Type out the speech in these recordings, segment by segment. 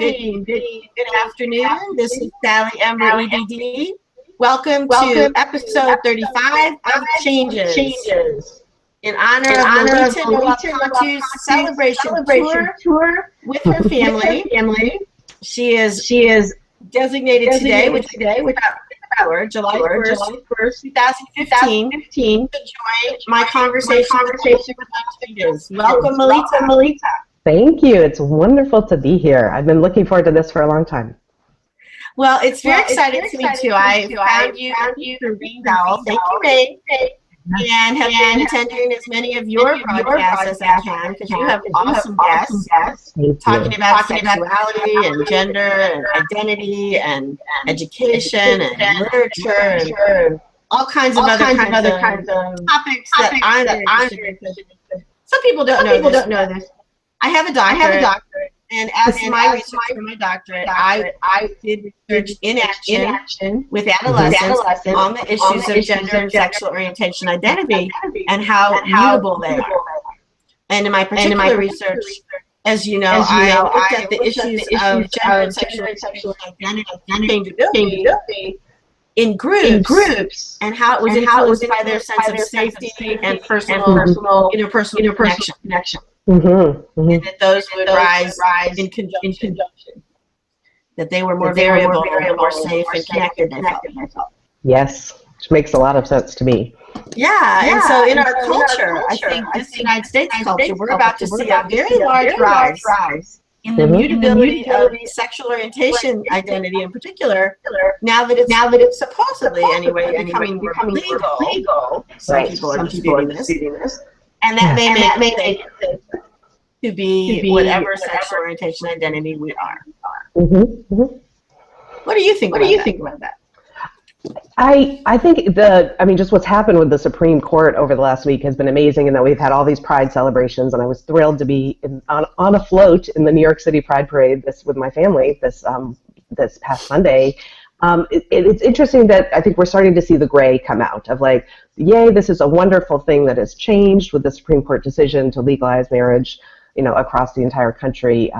Good afternoon. This is Sally Ember, Ed.D. Welcome to episode 35 of Changes. In honor of Melita Noël Cantú's celebration tour with her family. She is designated today, which July 1st, 2015, to join my conversation with Changes. Welcome, Melita. Thank you. It's wonderful to be here. I've been looking forward to this for a long time. Well, it's very exciting to me too. I found you through Ring Dowell. Thank you, Ray. And have been attending as many of your broadcasts as I can, because you have awesome guests talking about sexuality and gender and identity and education and literature and all kinds of other kinds of topics that I'm interested in. Some people don't know this. I have a doctorate, and as my research for my doctorate, I did research in action with adolescents on the issues of gender and sexual orientation identity and how mutable they are. And in my particular research, as you know, I looked at the issues of gender and sexual identity and changeability in groups and how it was influenced by their sense of safety and interpersonal connection. And that those would rise in conjunction. That they were more variable and more safe and connected, they felt. Yes, which makes a lot of sense to me. Yeah, and so in our culture, I think this United States culture, we're about to see a very large rise in the mutability of sexual orientation identity in particular, now that it's supposedly anyway becoming legal. Some people are disputing this. And that may make it to be whatever sexual orientation identity we are. What do you think about that? I think just what's happened with the Supreme Court over the last week has been amazing, and that we've had all these Pride celebrations, and I was thrilled to be on a float in the New York City Pride Parade with my family this past Sunday. It's interesting that I think we're starting to see the gray come out of like, yay, this is a wonderful thing that has changed with the Supreme Court decision to legalize marriage, across the entire country,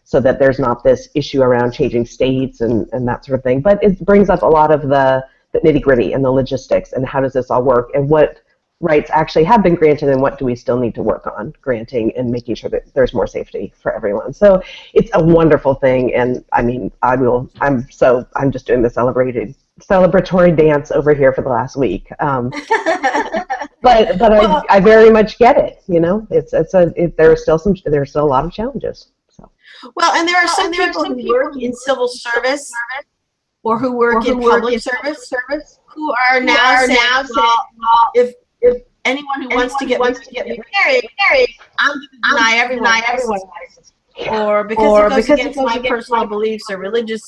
so that there's not this issue around changing states and that sort of thing. But it brings up a lot of the nitty-gritty and the logistics and how does this all work and what rights actually have been granted and what do we still need to work on granting and making sure that there's more safety for everyone. So it's a wonderful thing, and I'm just doing the celebratory dance over here for the last week. But I very much get it. There's still a lot of challenges. So. Well, and there are some people who work in civil service or who work in public service who are now saying, well, if anyone who wants to get married, I'm going to deny everyone. Or because it goes against my personal beliefs or religious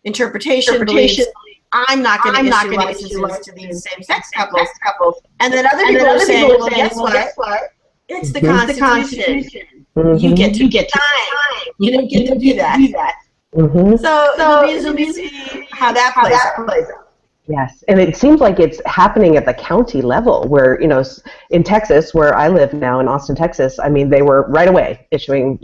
interpretation beliefs, I'm not going to issue licenses to these same-sex couples. And then other people are saying, well, guess what? It's the Constitution. You get time. You don't get to do that. So it'll be see how that plays out. Yes, and it seems like it's happening at the county level where, in Texas, where I live now, in Austin, Texas, they were right away issuing,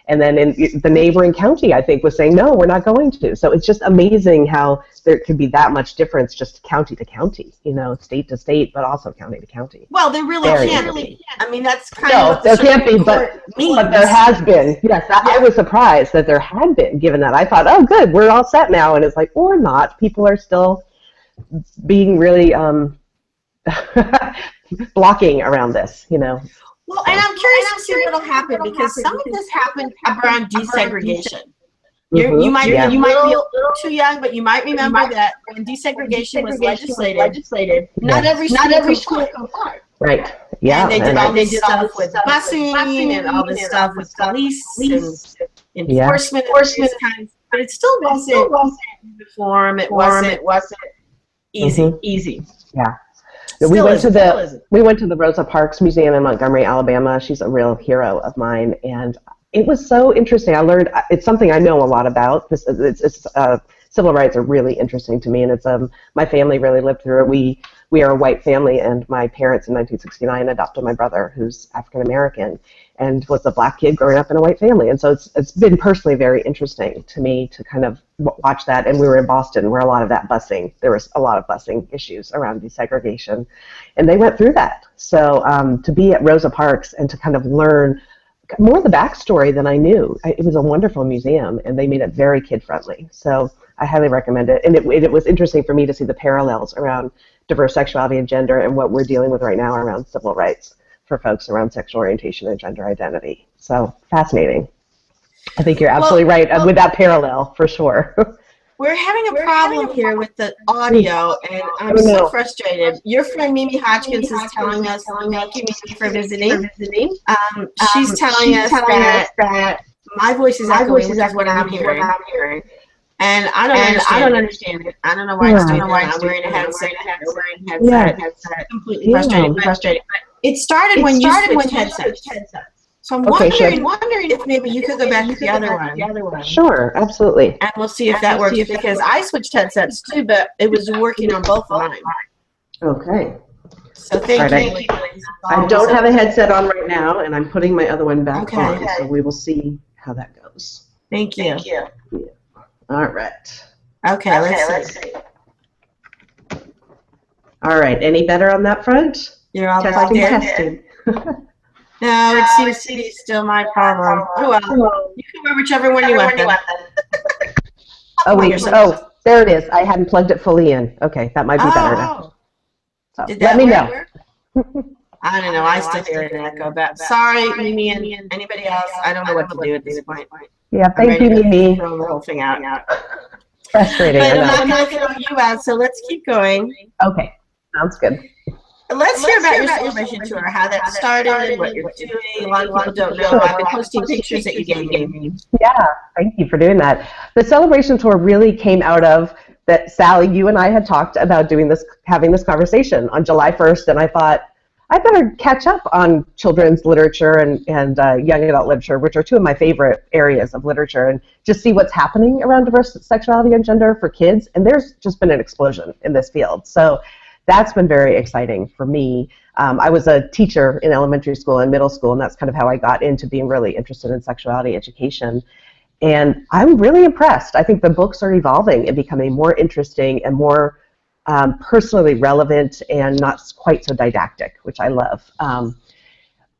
and then in the neighboring county, I think, was saying, no, we're not going to. So it's just amazing how there could be that much difference just county to county, state to state, but also county to county. Well, there really can't be. That's kind of what there can't be, but there has been. Yes, I was surprised that there had been, given that. I thought, oh, good, we're all set now. And it's like, or not. People are still being really blocking around this, Well, and I'm curious to see what will happen, because some of this happened around desegregation. You might be a little too young, but you might remember that when desegregation was legislated, not every school complied. Right. Yeah. And they did all this stuff with busing and all this stuff with police and enforcement and these kinds. But it still wasn't uniform. It wasn't easy. Yeah. We went to the Rosa Parks Museum in Montgomery, Alabama. She's a real hero of mine, and it was so interesting. I learned it's something I know a lot about. Civil rights are really interesting to me, and it's my family really lived through it. We are a white family, and my parents in 1969 adopted my brother, who's African American, and was a black kid growing up in a white family. And so it's been personally very interesting to me to kind of watch that. And we were in Boston where a lot of that busing, there was a lot of busing issues around desegregation, and they went through that. So to be at Rosa Parks and to kind of learn more of the backstory than I knew. It was a wonderful museum, and they made it very kid-friendly. So I highly recommend it. And it was interesting for me to see the parallels around diverse sexuality and gender and what we're dealing with right now around civil rights for folks around sexual orientation and gender identity. So fascinating. I think you're absolutely right with that parallel, for sure. We're having a problem here with the audio, and I'm so frustrated. Your friend Mimi Hodgkins is telling us, thank you, Mimi, for visiting. She's telling us that my voice is echoing, which is what I'm hearing. And I don't understand it. I don't know why it's doing that. I'm wearing a headset. Completely frustrated. But it started when you switched headsets. So I'm wondering if maybe you could go back to the other one. Sure, absolutely. And we'll see if that works, because I switched headsets too, but it was working on both of mine. Okay. So thank you. I don't have a headset on right now, and I'm putting my other one back on, so we will see how that goes. Thank you. Yeah. All right. Okay, let's see. All right, any better on that front? You're all plugged in? Testing. No, it seems to be still my problem. Oh, well, you can wear whichever one you want then. Oh, wait. Oh, there it is. I hadn't plugged it fully in. Okay, that might be better now. So let me know. I don't know. I still hear an echo. But sorry, Mimi and anybody else. I don't know what to do at this point. Yeah, thank you, Mimi. Throw the whole thing out. Frustrating. But I'm not going to throw you out, so let's keep going. Okay, sounds good. Let's hear about your celebration tour, how that started, what you're doing. A lot of people don't know. I've been posting pictures that you gave me. Yeah, thank you for doing that. The celebration tour really came out of that, Sally, you and I had talked about doing this, having this conversation on July 1st, and I thought, I better catch up on children's literature and young adult literature, which are two of my favorite areas of literature, and just see what's happening around diverse sexuality and gender for kids. And there's just been an explosion in this field. So that's been very exciting for me. I was a teacher in elementary school and middle school, and that's kind of how I got into being really interested in sexuality education. And I'm really impressed. I think the books are evolving and becoming more interesting and more personally relevant and not quite so didactic, which I love.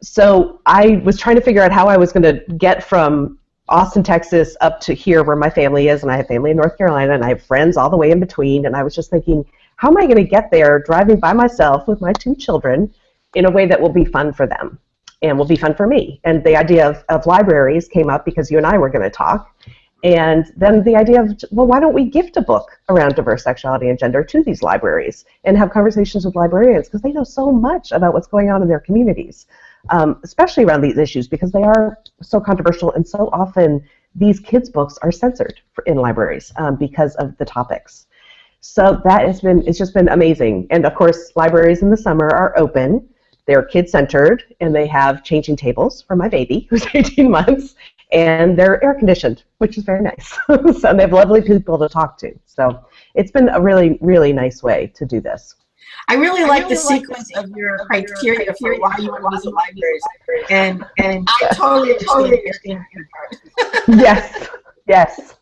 So I was trying to figure out how I was going to get from Austin, Texas up to here where my family is, and I have family in North Carolina, and I have friends all the way in between, and I was just thinking, how am I going to get there driving by myself with my two children in a way that will be fun for them and will be fun for me? And the idea of libraries came up because you and I were going to talk. And then the idea of, well, why don't we gift a book around diverse sexuality and gender to these libraries and have conversations with librarians, because they know so much about what's going on in their communities, especially around these issues, because they are so controversial, and so often these kids' books are censored in libraries because of the topics. So that has been, it's just been amazing. And of course, libraries in the summer are open. They're kid-centered, and they have changing tables for my baby, who's 18 months, and they're air-conditioned, which is very nice. So they have lovely people to talk to. So it's been a really, really nice way to do this. I really like the sequence of your criteria for why you want to visit libraries, and I totally understand your part. Yes. Yes,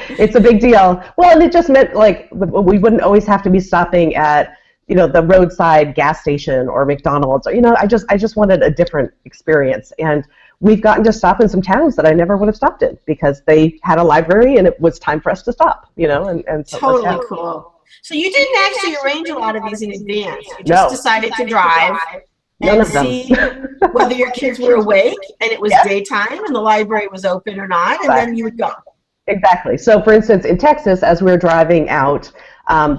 it's a big deal. Well, and it just meant, like, we wouldn't always have to be stopping at, you know, the roadside gas station or McDonald's. Or, you know, I just wanted a different experience. And we've gotten to stop in some towns that I never would have stopped in because they had a library and it was time for us to stop, you know. And so totally cool. So you didn't actually arrange a lot of these in advance. You just decided to drive and see whether your kids were awake and it was daytime and the library was open or not, and then you would go. Exactly. So, for instance, in Texas, as we were driving out,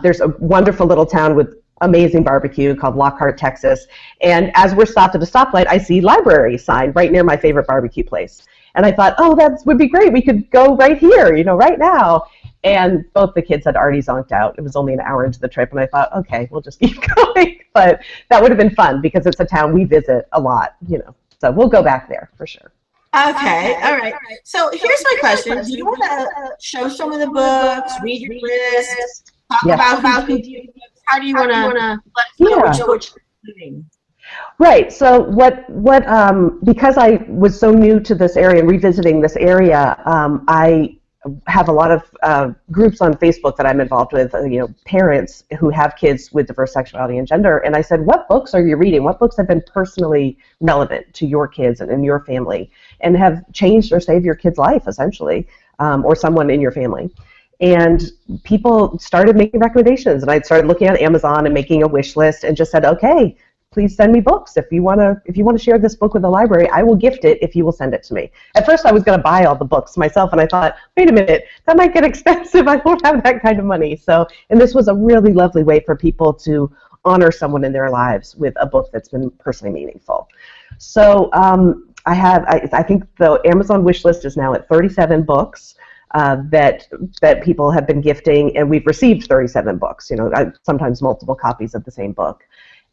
there's a wonderful little town with amazing barbecue called Lockhart, Texas. And as we're stopped at a stoplight, I see library sign right near my favorite barbecue place. And I thought, oh, that would be great. We could go right here, you know, right now. And both the kids had already zonked out. It was only an hour into the trip, and I thought, okay, we'll just keep going. But that would have been fun because it's a town we visit a lot, you know. So we'll go back there for sure. Okay, all right. So here's my question. Do you want to show some of the books, read your list, talk about how do you want to let us know which you're reading? Right. So because I was so new to this area and revisiting this area, I have a lot of groups on Facebook that I'm involved with, parents who have kids with diverse sexuality and gender. And I said, what books are you reading? What books have been personally relevant to your kids and in your family and have changed or saved your kid's life, essentially, or someone in your family? And people started making recommendations, and I started looking at Amazon and making a wish list and just said, okay, please send me books. If you want to share this book with the library, I will gift it if you will send it to me. At first I was going to buy all the books myself, and I thought, wait a minute, that might get expensive. I don't have that kind of money. And this was a really lovely way for people to honor someone in their lives with a book that's been personally meaningful. So I think the Amazon wish list is now at 37 books. That people have been gifting, and we've received 37 books, sometimes multiple copies of the same book.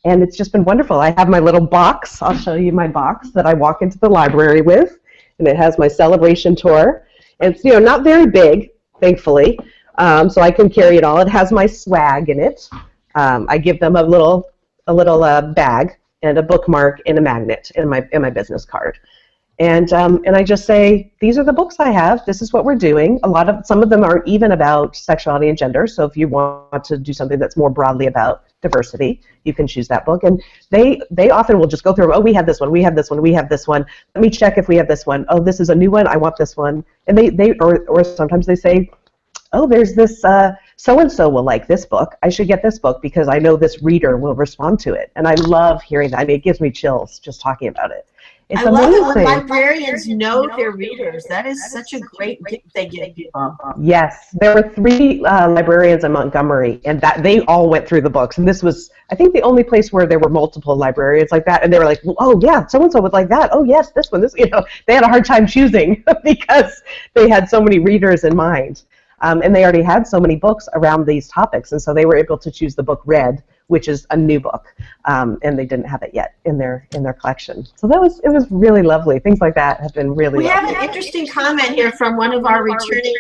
And it's just been wonderful. I have my little box. I'll show you my box that I walk into the library with, and it has my celebration tour. It's not very big, thankfully, so I can carry it all. It has my swag in it. I give them a little bag and a bookmark and a magnet in my business card. And I just say, these are the books I have. This is what we're doing. Some of them aren't even about sexuality and gender. So if you want to do something that's more broadly about diversity, you can choose that book. And they often will just go through, oh, we have this one, we have this one, we have this one. Let me check if we have this one. Oh, this is a new one. I want this one. And or sometimes they say, oh, there's this so-and-so will like this book. I should get this book because I know this reader will respond to it. And I love hearing that. I mean, it gives me chills just talking about it. I love it when librarians know their readers. That is such a great gift they give people. Yes, there were 3 librarians in Montgomery, and that they all went through the books. And this was, I think, the only place where there were multiple librarians like that. And they were like, well, oh yeah, so-and-so would like that. Oh yes, this one, this. They had a hard time choosing because they had so many readers in mind. And they already had so many books around these topics, and so they were able to choose the book Red, which is a new book, and they didn't have it yet in their collection. So it was really lovely. Things like that have been really lovely. We have an interesting comment here from one of our returning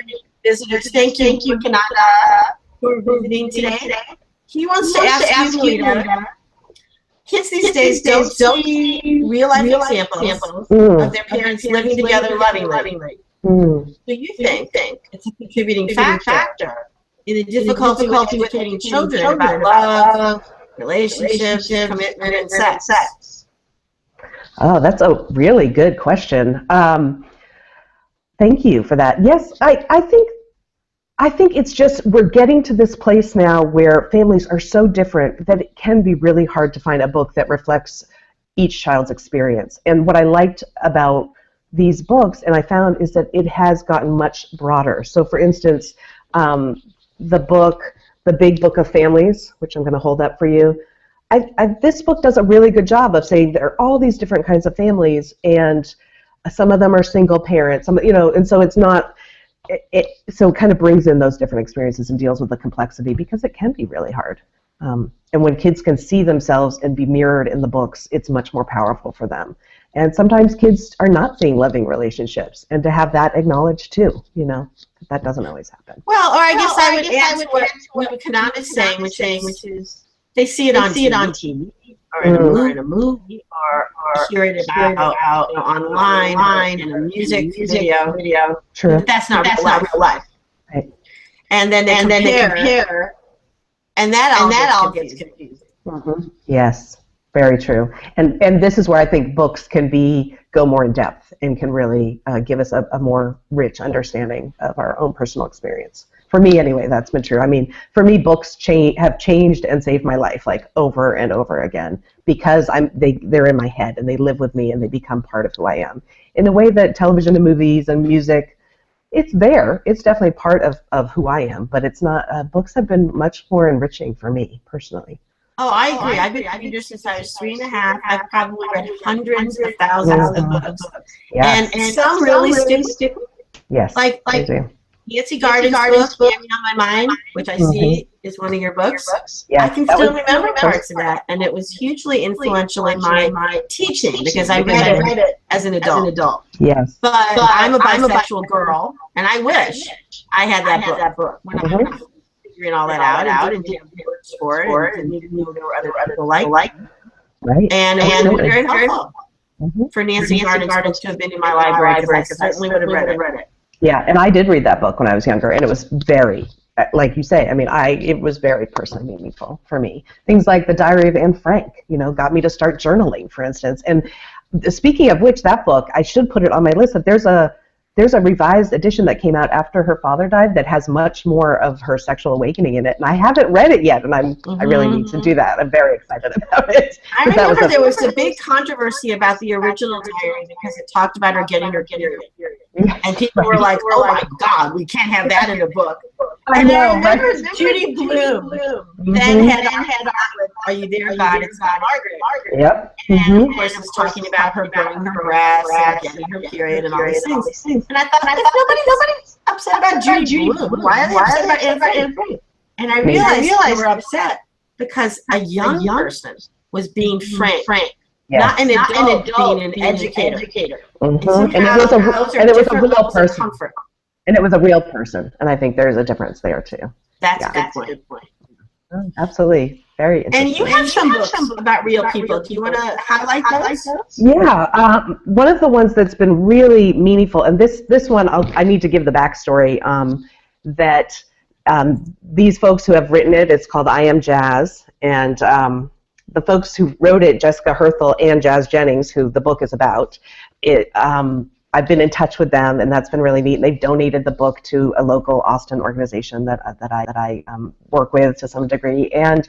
visitors. Thank you, Kanada, for visiting today. He wants to ask you, Melita, kids these days don't see real-life examples of their parents living together lovingly. Do you think it's a contributing factor in the difficulty with educating children about love, relationships, commitment, and sex? Oh, that's a really good question. Thank you for that. Yes, I think it's just we're getting to this place now where families are so different that it can be really hard to find a book that reflects each child's experience. And what I liked about these books, and I found, is that it has gotten much broader. So for instance, the Big Book of Families, which I'm going to hold up for you, this book does a really good job of saying there are all these different kinds of families, and some of them are single parents, and so it's not, so it kind of brings in those different experiences and deals with the complexity, because it can be really hard. And when kids can see themselves and be mirrored in the books, it's much more powerful for them. And sometimes kids are not seeing loving relationships, and to have that acknowledged too, that doesn't always happen. Well, or I guess I would add what Kanana is saying, which is they see it on TV or in a movie or hear it about online in a music video. True. But that's not real life. Right. And then they compare, and that all gets confusing. Mm-hmm. Yes. Very true. And this is where I think books can go more in depth and can really give us a more rich understanding of our own personal experience. For me, anyway, that's been true. I mean, for me, books have changed and saved my life, like, over and over again, because they're in my head and they live with me and they become part of who I am. In a way that television and movies and music, it's there. It's definitely part of who I am, but it's not. Books have been much more enriching for me personally. Oh, I agree. I've been a reader since I was 3.5. I've probably read hundreds of thousands of books. Yes. And some really stick. Yes. Like Nancy Garden's book, Jamming on My Mind, which I see is one of your books. Yes, I can still remember parts of that. And it was hugely influential in my teaching because I read it as an adult. Yes. But I'm a bisexual girl, and I wish I had that book. When I was figuring all that out and did words for it and didn't know there were other people like me. Right. And very helpful for Nancy Gardens to have been in my library, because I certainly would have read it. Yeah, and I did read that book when I was younger, and it was very, like you say, I mean, it was very personally meaningful for me. Things like The Diary of Anne Frank, got me to start journaling, for instance. And speaking of which, that book, I should put it on my list, that there's a revised edition that came out after her father died that has much more of her sexual awakening in it, and I haven't read it yet, and I really need to do that. I'm very excited about it. I remember there was a big controversy about the original diary because it talked about her getting her period. And people were like, oh my God, we can't have that in a book. And I remember Judy Blume then had Are You There, God? It's not Margaret. Yep. And of course, was talking about her burning her breasts and getting her period and all these things. And I thought, nobody's upset about Judy Blume. Why are they upset about Anne Frank? And I realized they were upset because a young person was being frank. Not an adult being an educator. And it was a real person. And it was a real person. And I think there's a difference there, too. That's a good point. Absolutely. Very interesting. And you have some books about real people. Do you want to highlight those? Yeah. One of the ones that's been really meaningful, and this one, I need to give the backstory, that these folks who have written it, it's called I Am Jazz, and the folks who wrote it, Jessica Herthel and Jazz Jennings, who the book is about, I've been in touch with them, and that's been really neat. And they've donated the book to a local Austin organization that I work with to some degree, and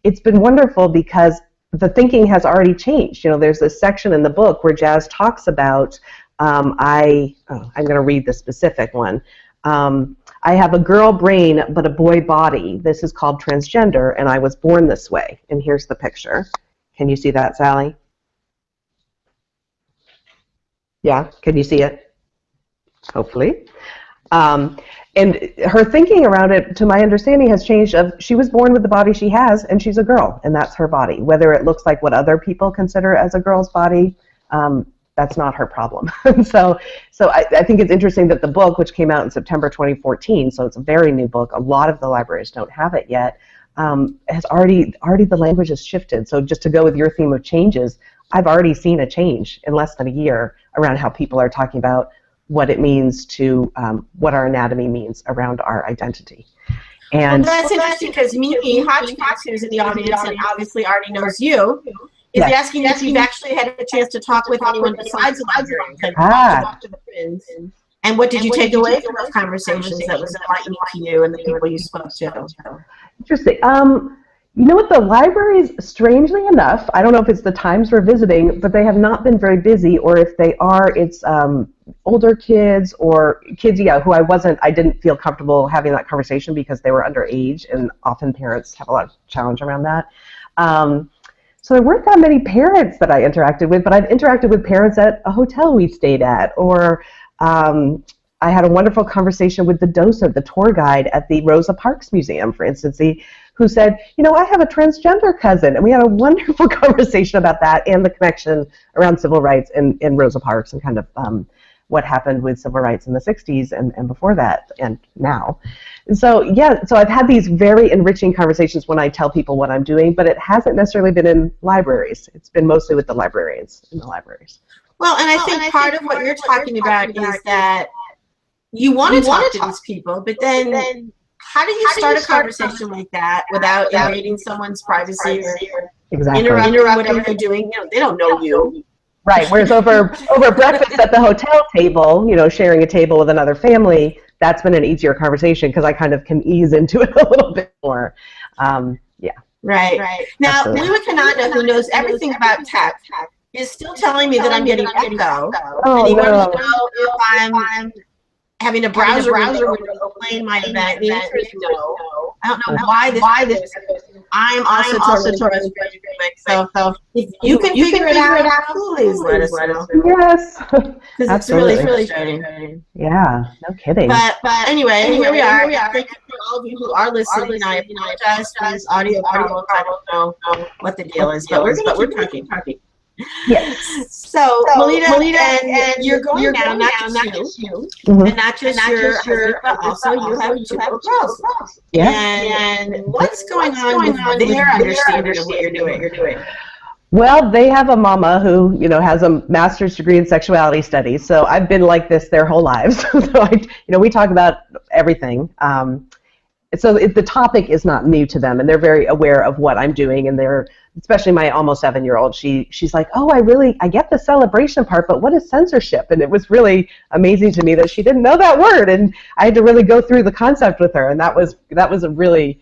it's been wonderful because the thinking has already changed. There's this section in the book where Jazz talks about, I'm going to read the specific one. I have a girl brain but a boy body. This is called transgender, and I was born this way. And here's the picture. Can you see that, Sally? Yeah, can you see it? Hopefully. And her thinking around it, to my understanding, has changed. She was born with the body she has, and she's a girl, and that's her body. Whether it looks like what other people consider as a girl's body, that's not her problem. so I think it's interesting that the book, which came out in September 2014, so it's a very new book, a lot of the libraries don't have it yet, has already the language has shifted. So just to go with your theme of changes, I've already seen a change in less than a year around how people are talking about what it means to, what our anatomy means around our identity. And that's interesting because Mimi Hodgkins, who's in the audience and obviously already knows you, is asking if you've actually had a chance to talk with anyone besides the librarians and talk to the friends. And what did you take away from those conversations that was enlightening to you and the people you spoke to? Interesting. You know what, the libraries, strangely enough, I don't know if it's the times we're visiting, but they have not been very busy, or if they are, it's older kids or kids, who I didn't feel comfortable having that conversation because they were underage, and often parents have a lot of challenge around that. So there weren't that many parents that I interacted with, but I've interacted with parents at a hotel we stayed at, or I had a wonderful conversation with the docent, the tour guide at the Rosa Parks Museum, for instance, who said, I have a transgender cousin, and we had a wonderful conversation about that and the connection around civil rights in Rosa Parks and kind of what happened with civil rights in the 60s and before that and now. And so, so I've had these very enriching conversations when I tell people what I'm doing, but it hasn't necessarily been in libraries. It's been mostly with the librarians in the libraries. Well, and I think part of what you're talking about is that you want to talk to these people, but then how do you start a conversation like that without invading someone's privacy or interrupting whatever they're doing? They don't know you. Right. Whereas over breakfast at the hotel table, sharing a table with another family, that's been an easier conversation because I kind of can ease into it a little bit more. Right. Now, Lua Kanata, who knows everything about tech, is still telling me that I'm getting echo. And he wants to know if I'm having a browser window playing my event. The answer is no. I don't know why this is. I'm also totally so if you can figure it out, please let us know. Yes. Because it's really frustrating. Yeah, no kidding. But anyway, here we are. Thank you for all of you who are listening. I apologize for this audio problem. I don't know what the deal is, but we're talking. Yes. So Melita, and you're going now, not just you, and not just your husband, but also you have two girls. Yeah. And what's going on with their understanding of what you're doing? Well, they have a mama who, has a master's degree in sexuality studies. So I've been like this their whole lives. So we talk about everything. The topic is not new to them, and they're very aware of what I'm doing. And they're, especially my almost 7-year-old, she's like, oh, I get the celebration part, but what is censorship? And it was really amazing to me that she didn't know that word, and I had to really go through the concept with her, and that was a really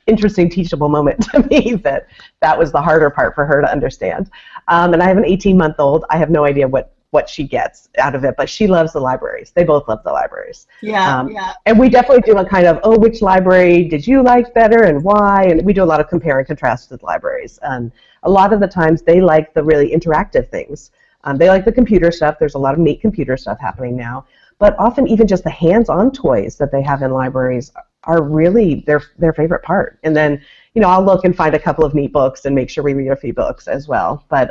interesting teachable moment to me. That was the harder part for her to understand. And I have an 18-month-old. I have no idea what she gets out of it, but she loves the libraries. They both love the libraries. Yeah. And we definitely do a kind of, which library did you like better and why? And we do a lot of compare and contrast with libraries. A lot of the times they like the really interactive things. They like the computer stuff. There's a lot of neat computer stuff happening now. But often even just the hands-on toys that they have in libraries are really their favorite part. And then, I'll look and find a couple of neat books and make sure we read a few books as well. But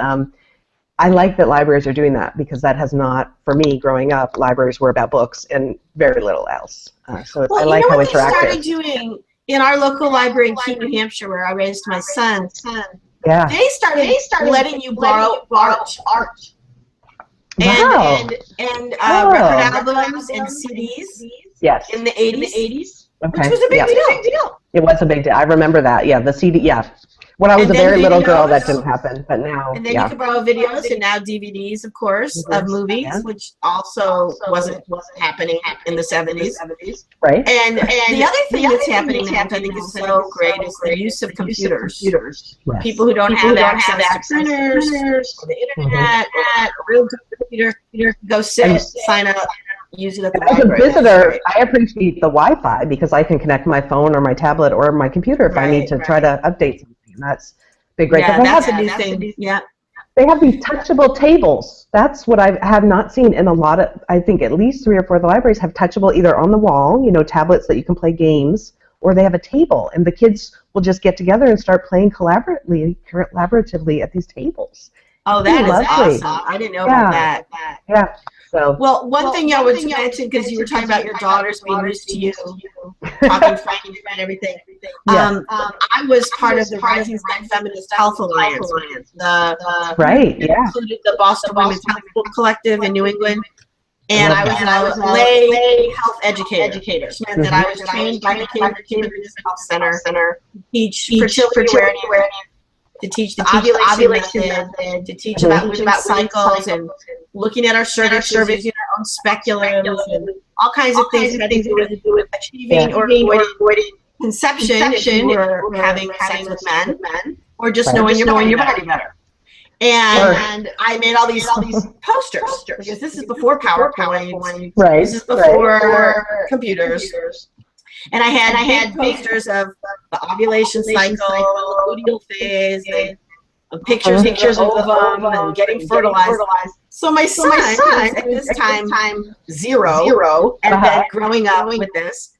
I like that libraries are doing that, because that has not, for me growing up, libraries were about books and very little else. So I like how interactive. They started doing in our local library in Keene, New Hampshire, where I raised my son. Yeah. They started letting you borrow art. Wow. And record albums and CDs. Yes. In the 80s. Okay. Which was a big deal. It was a big deal. I remember that. Yeah, the CD. Yeah. When I was a very little girl, that didn't happen, but now. And then you could borrow videos, and now DVDs, of course, of movies, which also wasn't happening in the 70s. Right. And the other thing that's happening now, I think is so great, is the use of computers. Yes. People who don't have access to printers, or the internet, or a real good computer, go sit, sign up. Use it at the library. As a visitor, I appreciate the Wi-Fi, because I can connect my phone or my tablet or my computer if I need to try to update something. And that's big, great. Yeah, that's a new thing. Yeah. They have these touchable tables. That's what I have not seen in a lot of, I think at least 3 or 4 of the libraries have touchable, either on the wall, tablets that you can play games, or they have a table, and the kids will just get together and start playing collaboratively at these tables. Oh, that is awesome. I didn't know about that. Yeah. So, well, one thing I would mention, because you were talking about your daughters being used to you talking French and everything. I was part of the Rising Sun Feminist Health Alliance. Included the Boston Women's Health Book Collective in New England. And I was a lay health educator, which meant that I was trained by the Human Health Center to teach fertility awareness, to teach the ovulation method, to teach about women's cycles, and looking at our cervix, using our own speculums, and all kinds of things that had to do with achieving or avoiding conception if you were having sex with men, or just knowing your body better. And I made all these posters, because this is before PowerPoint, this is before computers. And I had posters of the ovulation cycle, the luteal phase, and pictures of ovum and getting fertilized. So my son at this time 0, and then growing up with this,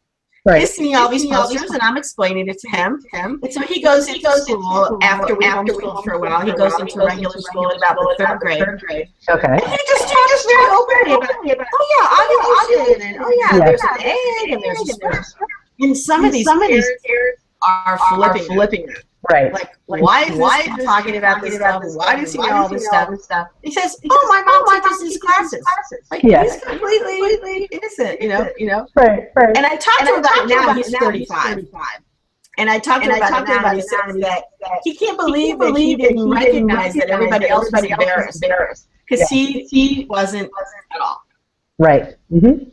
is seeing all these posters, and I'm explaining it to him. And so he goes into school after we homeschooled for a while. He goes into regular school in about the 3rd grade. Okay. And he just talks very openly about, ovulation, and there's an egg, and there's a sperm. And some of these kids are flipping it. Right. Like, why is he talking about this stuff? Why does he know all this stuff? He says, my mom teaches these classes. Like, he's completely innocent, you know? Right. And I talked to him about it now. He's 35. And I talked to him about it now, and he said that he can't believe that he didn't recognize that everybody else was embarrassed. Because he wasn't at all. Right. Mm-hmm.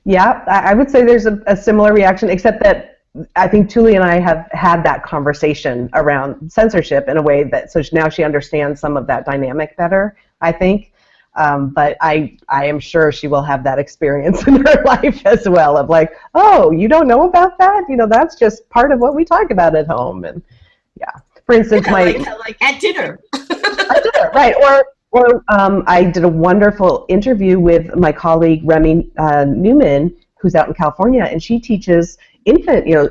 Yeah, I would say there's a similar reaction, except that I think Tuli and I have had that conversation around censorship in a way that, so now she understands some of that dynamic better, I think. But I am sure she will have that experience in her life as well, of like, oh, you don't know about that? That's just part of what we talk about at home. And yeah, for instance, like at dinner. At dinner, right. Or I did a wonderful interview with my colleague Remy Newman, who's out in California, and she teaches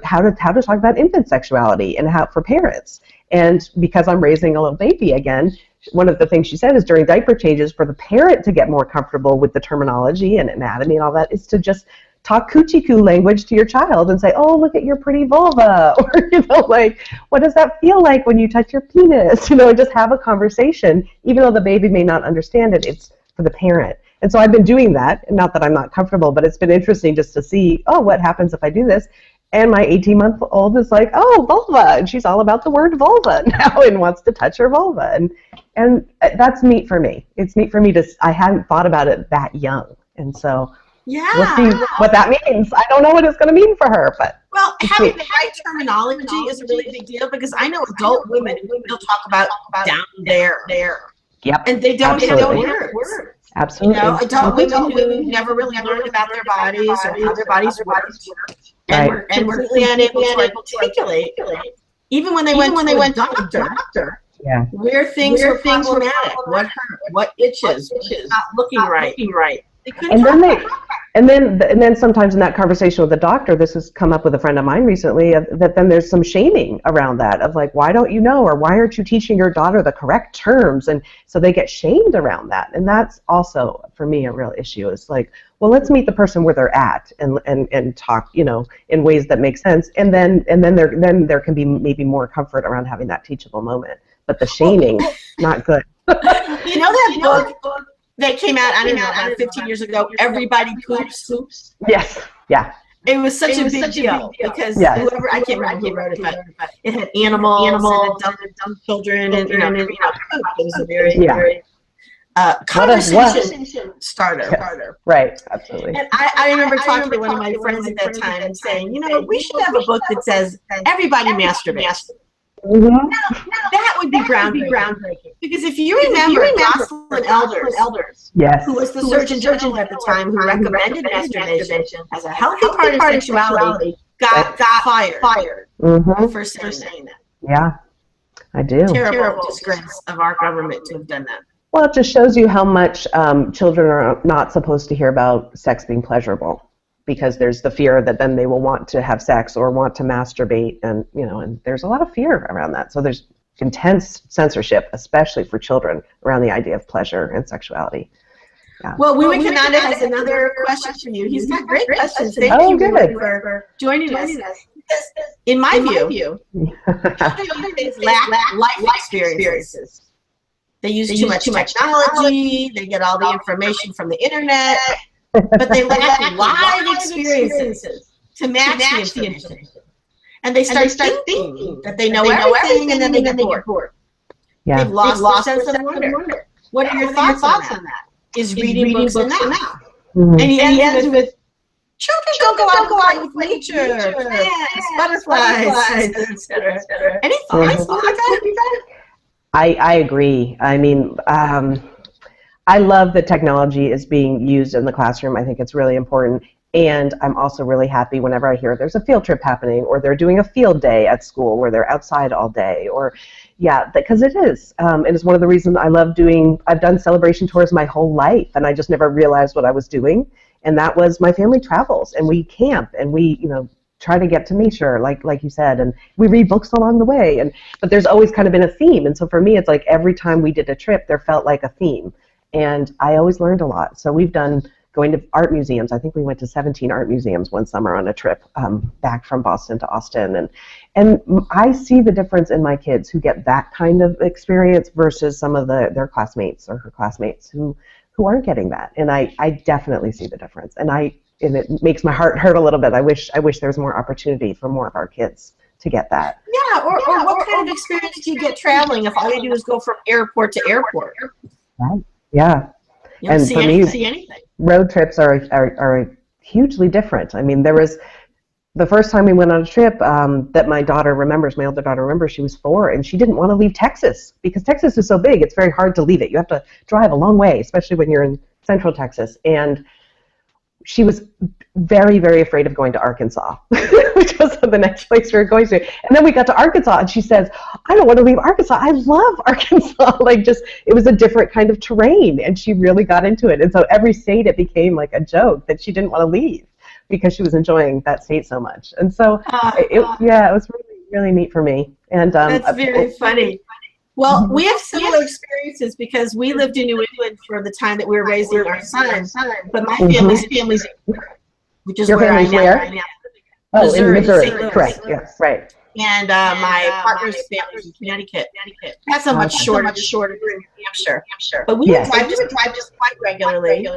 how to talk about infant sexuality and how for parents. And because I'm raising a little baby again, one of the things she said is during diaper changes, for the parent to get more comfortable with the terminology and anatomy and all that, is to just talk coochie-coo language to your child and say, oh, look at your pretty vulva, or, you know, like, what does that feel like when you touch your penis? You know, just have a conversation, even though the baby may not understand it, it's for the parent. And so I've been doing that, not that I'm not comfortable, but it's been interesting just to see, oh, what happens if I do this? And my 18-month-old is like, oh, vulva, and she's all about the word vulva now and wants to touch her vulva. And that's neat for me. It's neat for me I hadn't thought about it that young. And so we'll see what that means. I don't know what it's going to mean for her, but. Well, having the right terminology is a really big deal, because I know adult women who still talk about down there. Yep. And they don't have words. Absolutely. You know, adult women who never really learned about their bodies or how their bodies work, and were completely unable to articulate, even when they went to a doctor. Yeah. Where things were problematic, what hurt, what itches, what's not looking right. And then sometimes in that conversation with the doctor, this has come up with a friend of mine recently, that then there's some shaming around that of like, why don't you know, or why aren't you teaching your daughter the correct terms? And so they get shamed around that. And that's also, for me, a real issue. It's like, well, let's meet the person where they're at and talk, you know, in ways that make sense. And then there can be maybe more comfort around having that teachable moment. But the shaming, not good. You know that book that came out, I don't know, about 15 years ago, Everybody Poops? Yes, yeah. It was such a big deal because whoever, I can't remember who wrote it, but it had animals and adult children and, you know, poop. It was a very conversation starter. Yes. Right, absolutely. And I remember talking to one of my friends at that time and saying, you know, we should have a book that says, everybody masturbates. Mm-hmm. Now, that would be groundbreaking. Because if you remember Jocelyn Elders, yes, who was the Surgeon General at the time, who recommended masturbation as a healthy part of sexuality, got fired for saying that. Yeah, I do. Terrible disgrace of our government to have done that. Well, it just shows you how much children are not supposed to hear about sex being pleasurable, because there's the fear that then they will want to have sex or want to masturbate, and you know, and there's a lot of fear around that. So there's intense censorship, especially for children, around the idea of pleasure and sexuality. Yeah. Well, Wiwi Kananda has another question for you. He's got great questions. Thank you for joining us. In my view, children lack life experiences. They use too much technology. They get all the information from the internet. But they lack live experiences to match the information. And they start thinking that they know everything, and then they get bored. Yeah. They've lost their sense of wonder. What are your thoughts on that? Is reading books enough? Mm-hmm. And he ends with, children don't go out with nature, plants, butterflies, etc. Any thoughts on that? I agree. I mean, I love that technology is being used in the classroom. I think it's really important. And I'm also really happy whenever I hear there's a field trip happening, or they're doing a field day at school where they're outside all day, or because it is. And it's one of the reasons I love I've done celebration tours my whole life, and I just never realized what I was doing. And that was my family travels, and we camp, and we, you know, try to get to nature, like you said, and we read books along the way. But there's always kind of been a theme. And so for me, it's like every time we did a trip, there felt like a theme. And I always learned a lot. So we've done going to art museums. I think we went to 17 art museums one summer on a trip back from Boston to Austin. And I see the difference in my kids who get that kind of experience versus some of their classmates or her classmates who aren't getting that. And I definitely see the difference. And it makes my heart hurt a little bit. I wish there was more opportunity for more of our kids to get that. Yeah, or what kind of experience do you get traveling if all you do is go from airport to airport? Right. Yeah. You don't see anything. Road trips are hugely different. I mean, there was the first time we went on a trip that my older daughter remembers, she was 4, and she didn't want to leave Texas because Texas is so big, it's very hard to leave it. You have to drive a long way, especially when you're in central Texas. And she was very, very afraid of going to Arkansas, which was the next place we were going to. And then we got to Arkansas, and she says, I don't want to leave Arkansas. I love Arkansas. It was a different kind of terrain, and she really got into it. And so every state, it became like a joke that she didn't want to leave because she was enjoying that state so much. And so, it was really, really neat for me. And that's very funny. Well, we have similar experiences because we lived in New England for the time that we were raising our son. But my family's which is Your where family's I where? now. Oh, in Missouri. St. Louis. Correct. Yes, right. And my partner's family is in Connecticut. That's a much shorter in New Hampshire. But we would drive just quite regularly.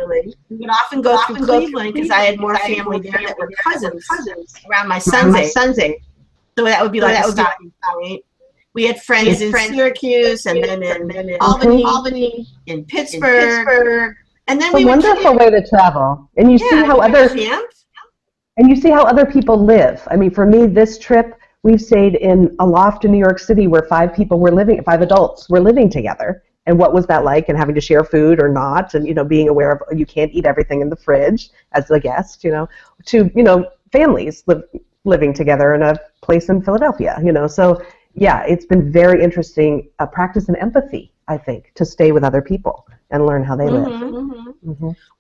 We would often go through Cleveland because I had more family there that were cousins around my son's age. So that would be like a stopping point. We had friends in Syracuse and then in Albany, in Pittsburgh. And then it's a wonderful way to travel. And you see how other people live. I mean, for me, this trip, we've stayed in a loft in New York City where 5 adults were living together. And what was that like? And having to share food or not, and being aware of you can't eat everything in the fridge as a guest, to families living together in a place in Philadelphia, So yeah, it's been very interesting practice in empathy, I think, to stay with other people and learn how they live.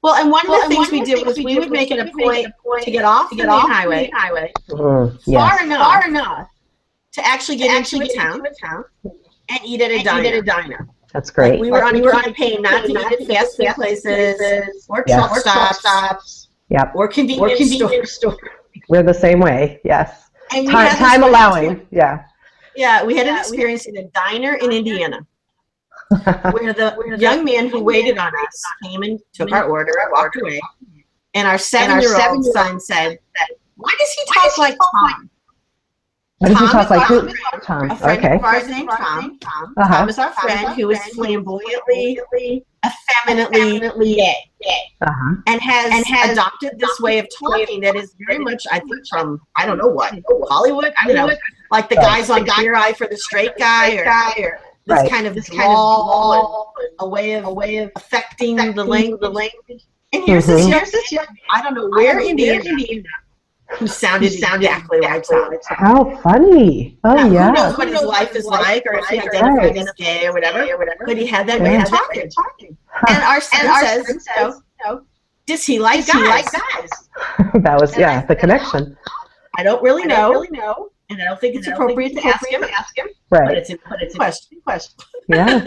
Well, and one of the things we did was we would make it a point to get off the main highway far enough to actually get into a town and eat at a diner. That's great. Like we were on a campaign not to eat at fast food places or truck stops or convenience stores. We're the same way, yes. And time allowing, yeah. Yeah, we had an experience in a diner in Indiana where the young man who waited on us came and took our order and walked away. And our 7-year-old son said, "Why does he talk like Tom?" Why does he talk like who? Tom. A friend of ours named Tom. Tom is our friend who is flamboyantly, effeminately gay. And has adopted this way of talking that is very much, I think, from, I don't know what, Hollywood? I don't know. Like the guys on Queer Eye for the Straight Guy, or this kind of drawl, a way of affecting the language. And here's this young, I don't know where Indiana, who sounded exactly like Tom. How funny. Oh, now, yeah. Who knows what his life is like, or if he identified as gay or whatever, but he had that way of talking. And our son says, does he like guys? That was, the connection. I don't really know. And I don't think it's appropriate to ask him. Right. But it's a question. Yeah.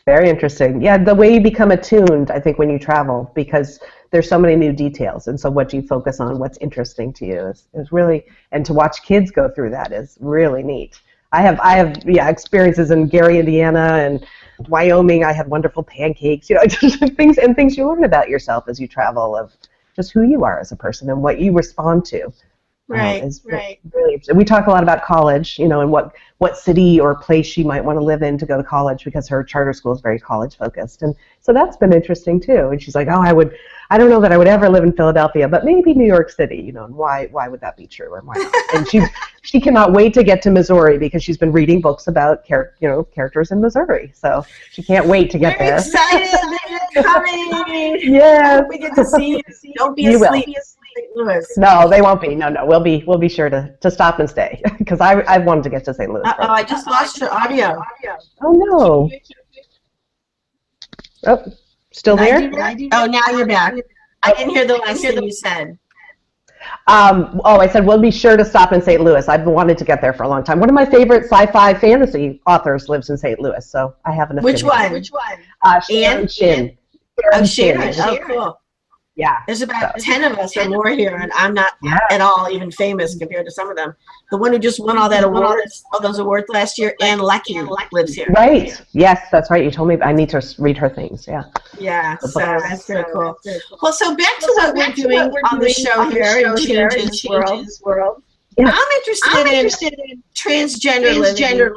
Very interesting. Yeah, the way you become attuned, I think, when you travel, because there's so many new details, and so what you focus on, what's interesting to you, is really, and to watch kids go through that is really neat. I have experiences in Gary, Indiana, and Wyoming. I had wonderful pancakes, just things you learn about yourself as you travel, of just who you are as a person and what you respond to. Right. Really interesting. We talk a lot about college, and what city or place she might want to live in to go to college, because her charter school is very college focused, and so that's been interesting too. And she's like, "Oh, I don't know that I would ever live in Philadelphia, but maybe New York City, and why would that be true, and why not?" And she cannot wait to get to Missouri because she's been reading books about characters in Missouri, so she can't wait to get there. Excited that you're coming. Yeah, we get to see you. Don't be asleep. St. Louis. No, they won't be. No, we'll be sure to stop and stay because I wanted to get to St. Louis. I just lost your audio. Oh no. Oh, still there? Oh, now you're back. I didn't hear the last thing you said. I said we'll be sure to stop in St. Louis. I've wanted to get there for a long time. One of my favorite sci-fi fantasy authors lives in St. Louis, so I have an opinion. Which one? Sharon Shin. Sharon. Oh, cool. Yeah. There's about 10 of us or more here, and I'm not at all even famous compared to some of them. The one who just won all those awards last year, Ann Leckie, lives here. Right. Yes, that's right. You told me I need to read her things. Yeah. Yeah. So that's very cool. Well, so back to what we're doing on the show here in Changes World. Yeah. I'm interested in transgender living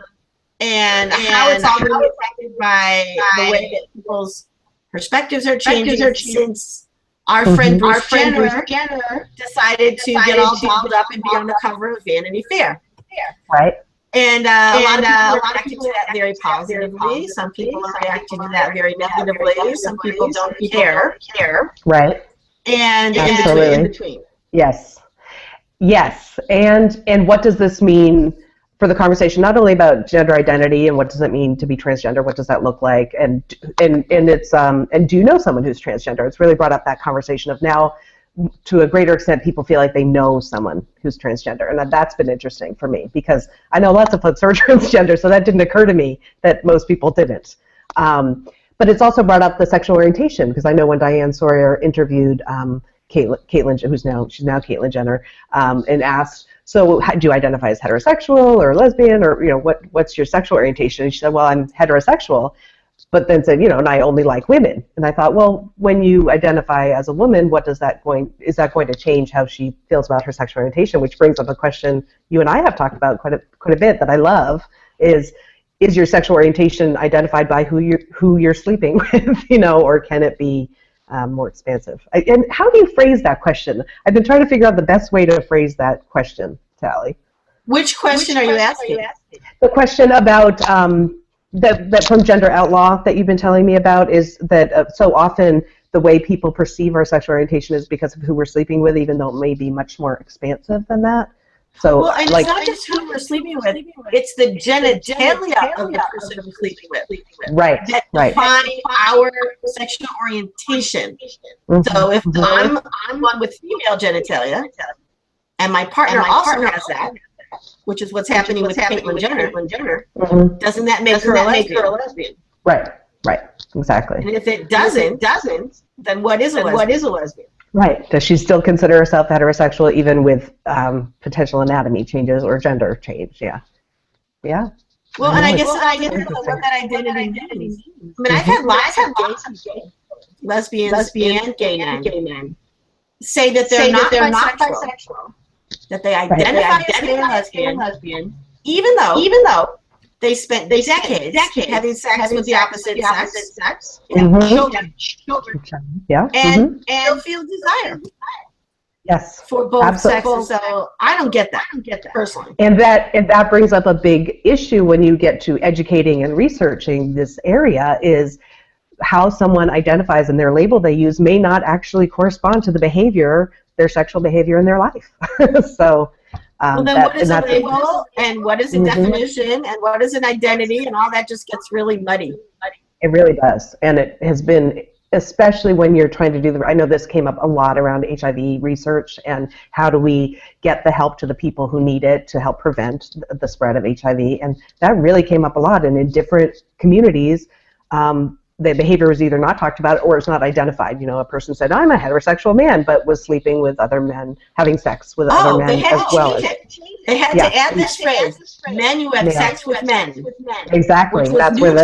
and how it's all been affected by the way that people's perspectives are changing since our friend Bruce Jenner decided to get all dolled up and be on the cover of Vanity Fair. Right. And a lot of people are reacting to that very positively. Some people are reacting to that very negatively. Some people don't care. Right. And in between. Yes. And what does this mean for the conversation, not only about gender identity and what does it mean to be transgender, what does that look like, and it's and do you know someone who's transgender? It's really brought up that conversation of now, to a greater extent, people feel like they know someone who's transgender, and that's been interesting for me because I know lots of folks who are transgender, so that didn't occur to me that most people didn't. But it's also brought up the sexual orientation because I know when Diane Sawyer interviewed Caitlyn, she's now Caitlyn Jenner, and asked, so do you identify as heterosexual or lesbian, or what's your sexual orientation? And she said, well, I'm heterosexual, but then said, and I only like women. And I thought, well, when you identify as a woman, is that going to change how she feels about her sexual orientation? Which brings up a question you and I have talked about quite a bit that I love is your sexual orientation identified by who you're sleeping with, or can it be more expansive? And how do you phrase that question? I've been trying to figure out the best way to phrase that question, Tally. Which question are you asking? The question about that from Gender Outlaw that you've been telling me about is that so often the way people perceive our sexual orientation is because of who we're sleeping with, even though it may be much more expansive than that. So, and it's not just who we're sleeping with; it's the genitalia of the person we're sleeping with, right? That define our sexual orientation. So, if I'm one with female genitalia, and my partner also has that, which is what's happening with Caitlyn Jenner, doesn't that make her a lesbian? Right. Exactly. And if it doesn't, then what is a lesbian? Right. Does she still consider herself heterosexual even with potential anatomy changes or gender change? Yeah. Well, and I guess what that identity means. I mean, I've had lots of gay lesbians and gay men say that they're not bisexual, that they identify as gay and lesbian, even though they spent decades having sex with the opposite sex, children, and still feel desire. Yes, for both sexes. So I don't get that personally. And that brings up a big issue when you get to educating and researching this area is how someone identifies, and their label they use may not actually correspond to their sexual behavior in their life. So. Well, then what is a label, and what is a definition, and what is an identity, and all that just gets really muddy. It really does, and it has been, especially when you're trying to do I know this came up a lot around HIV research, and how do we get the help to the people who need it to help prevent the spread of HIV, and that really came up a lot, and in different communities, the behavior was either not talked about or it's not identified. A person said, I'm a heterosexual man, but was sleeping with other men, having sex with other men as well. They had to add this phrase, men who have sex with men. Exactly. That's where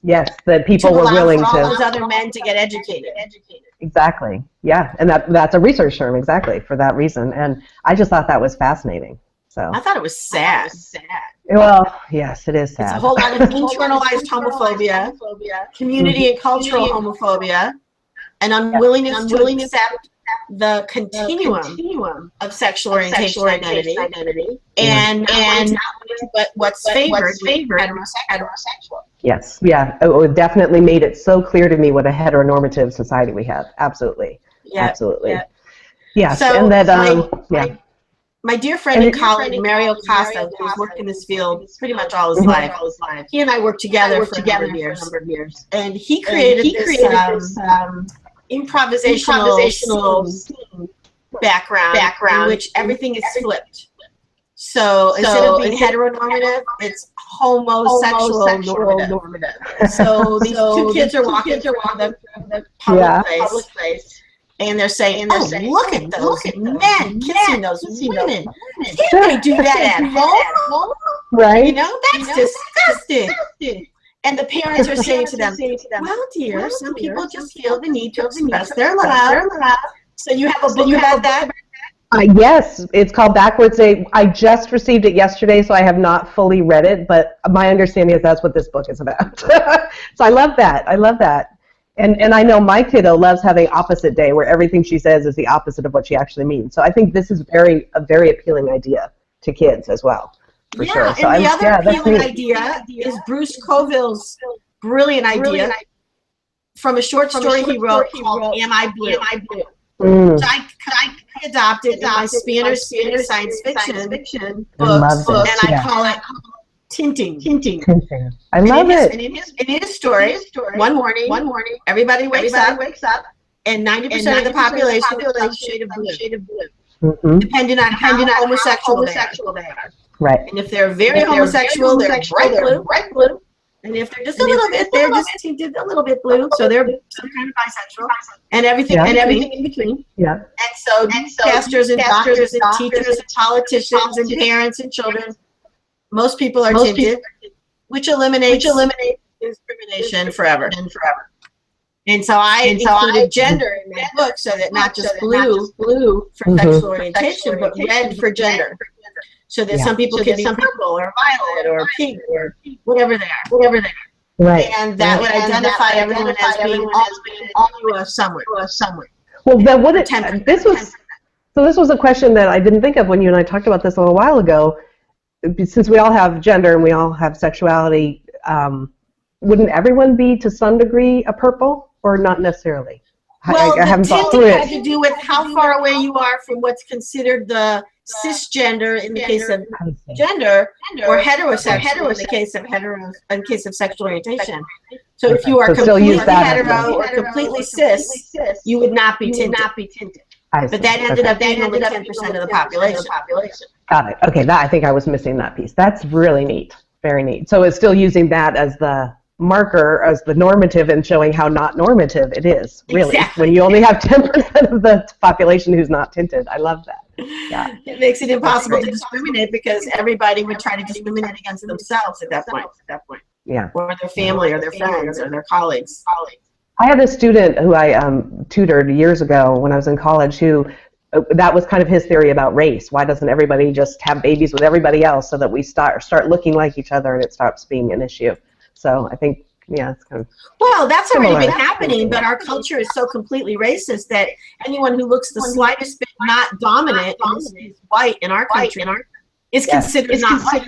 yes, that people were willing to. For all those other men to get educated. Exactly. Yeah, and that's a research term exactly for that reason. And I just thought that was fascinating. So I thought it was sad. Well, yes, it is sad. It's a whole lot of internalized homophobia, community and cultural homophobia, and unwillingness to accept the continuum of sexual orientation identity, and what's favored heterosexual. Yes, yeah, it definitely made it so clear to me what a heteronormative society we have. Absolutely, absolutely. Yes, so and that my dear friend and colleague, Mario Costa, who's worked in this field pretty much all his life, he and I worked together for a number of years. And he created this improvisational background in which everything is flipped. So instead of being heteronormative, it's homosexual normative. So these two kids are walking through the public place. And they're saying, look at those men kissing those women. Can't they do that at home? Right. That's disgusting. And the parents are saying to them, well, dear, some people just feel the need to express their love. So you have a book about that? Yes, it's called Backwards. I just received it yesterday, so I have not fully read it, but my understanding is that's what this book is about. So I love that. And I know my kiddo loves having opposite day, where everything she says is the opposite of what she actually means. So I think this is a very appealing idea to kids as well, for sure. So and the other appealing idea is Bruce Coville's brilliant idea from a short story he wrote called Am I Blue? Which I adopted in my Spanish science fiction books, and I call it tinting. I love it. And in his story, one morning, everybody wakes up, and 90% of the population is some shade of blue, depending on how homosexual they are. Right. And if they're very homosexual, they're bright blue. And if they're just a little bit, they're just tinted a little bit blue, so they're some kind of bisexual, and everything in between. Yeah. And so pastors and doctors and teachers and politicians and parents and children, most people are tinted, which eliminates discrimination forever. And so I included gender in my book, so that not just blue for sexual orientation, but red for gender. So that some people can be purple or violet or pink or whatever they are. Right. And that would identify everyone as being all of somewhere. Well, then this was a question that I didn't think of when you and I talked about this a little while ago. Since we all have gender and we all have sexuality, wouldn't everyone be to some degree a purple, or not necessarily? Well, I haven't thought through it had to do with how far away you are from what's considered the cisgender in the case of gender, or heterosexual in the case of sexual orientation. So if you are completely hetero or completely cis, you would not be tinted. But that ended up being only 10% of the population. Got it. Okay, I think I was missing that piece. That's really neat. Very neat. So it's still using that as the marker, as the normative, and showing how not normative it is, really, when you only have 10% of the population who's not tinted. I love that. Yeah. It makes it impossible to discriminate, because everybody would try to discriminate against themselves at that point. Yeah. Or their family or their friends or their colleagues. I had a student who I tutored years ago when I was in college who, that was kind of his theory about race. Why doesn't everybody just have babies with everybody else so that we start looking like each other and it stops being an issue? So I think, yeah, it's kind of well, that's already been happening, but our culture is so completely racist that anyone who looks the slightest bit not dominant is white in our country is considered not white.